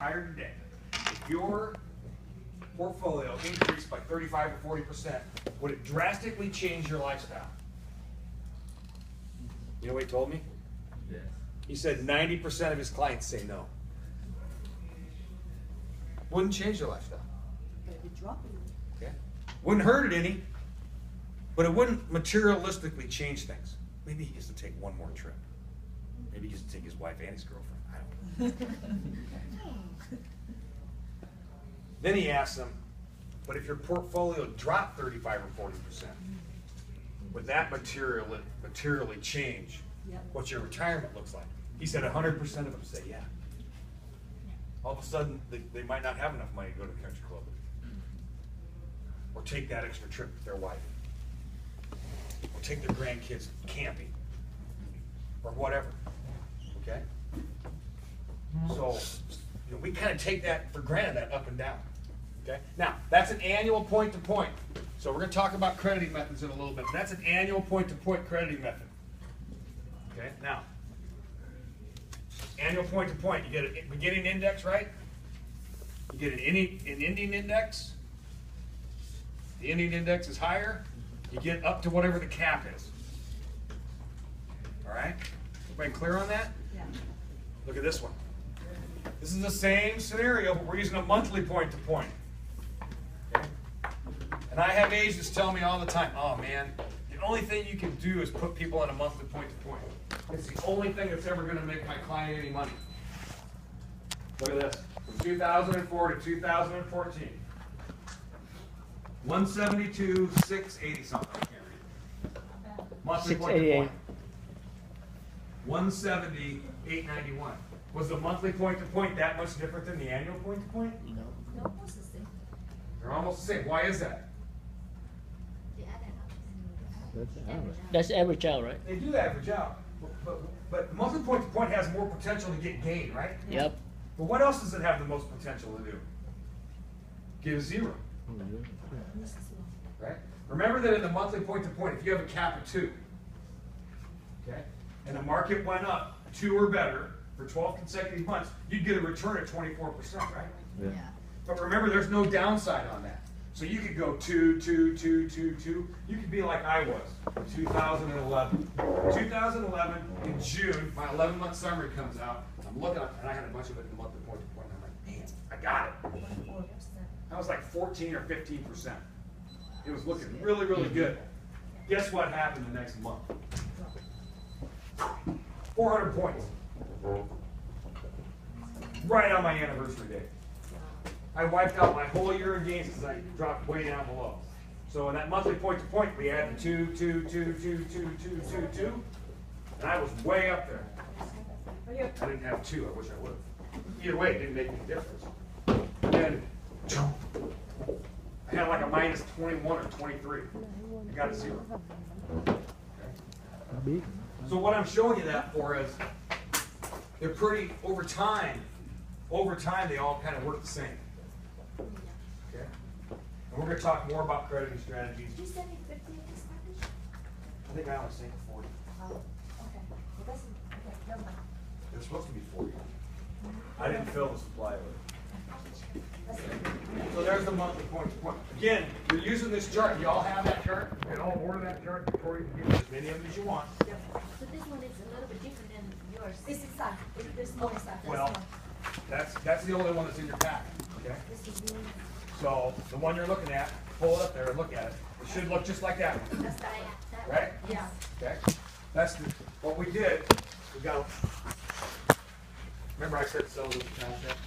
Hired today, if your portfolio increased by 35 or 40%, would it drastically change your lifestyle? You know what he told me? Yes. He said 90% of his clients say no. Wouldn't change your lifestyle. Okay. Wouldn't hurt it any, but it wouldn't materialistically change things. Maybe he gets to take one more trip. Maybe he gets to take his wife and his girlfriend. I don't know. Then he asked them, but if your portfolio dropped 35 or 40%, would that materially change what your retirement looks like? He said 100% of them say yeah. All of a sudden, they might not have enough money to go to the country club or take that extra trip with their wife or take their grandkids camping or whatever, okay? So, you know, we kind of take that for granted, that up and down, okay? Now, that's an annual point-to-point. So we're going to talk about crediting methods in a little bit. That's an annual point-to-point crediting method, okay? Now, annual point-to-point, you get a beginning index, right? You get an ending index. The ending index is higher. You get up to whatever the cap is. All right? Everybody clear on that? Yeah. Look at this one. This is the same scenario, but we're using a monthly point-to-point. Okay? And I have agents tell me all the time, oh man, the only thing you can do is put people on a monthly point-to-point. It's the only thing that's ever going to make my client any money. Look at this. From 2004 to 2014. 172, 680 something. I can't read. Monthly point-to-point. 170, 891. Was the monthly point-to-point that much different than the annual point-to-point? No. They're almost the same. They're almost the same. Why is that? They add that up. That's average out, right? They do average out. But the monthly point-to-point has more potential to get gain, right? Yep. But what else does it have the most potential to do? Give zero. Right? Remember that in the monthly point-to-point, if you have a cap of 2, okay, and the market went up 2 or better for 12 consecutive months, you'd get a return of 24%, right? Yeah. But remember, there's no downside on that. So you could go 2, 2, 2, 2, 2. You could be like I was in 2011. 2011, in June, my 11-month summary comes out. I'm looking up, and I had a bunch of it in the monthly point-to-point. I'm like, man, I got it. I was like 14 or 15%. It was looking really, really good. Guess what happened the next month? 400 points. Right on my anniversary date. I wiped out my whole year in gains because I dropped way down below. So in that monthly point-to-point, we had the 2, 2, 2, 2, 2, 2, 2, 2, and I was way up there. I didn't have 2. I wish I would have. Either way, it didn't make any difference. And then I had like a minus 21 or 23. I got a 0. Okay. So what I'm showing you that for is they're pretty, over time they all kind of work the same. Okay? And we're going to talk more about crediting strategies. Did you send me 50 in Spanish? I think I only sent 40. Oh, okay. It doesn't, okay, never mind. There's supposed to be 40. I didn't fill the supply order. So there's the monthly point-to-point. Again, you're using this chart. You all have that chart. You can all order that chart before you can get as many of them as you want. So this one is a little bit different than yours. This is size. There's no size. Well, that's the only one that's in your pack. Okay. This is yours. So the one you're looking at, pull it up there and look at it. It should look just like that one. That's that. Right? Yeah. Okay. That's what we did. We got. Remember I said sell this concept?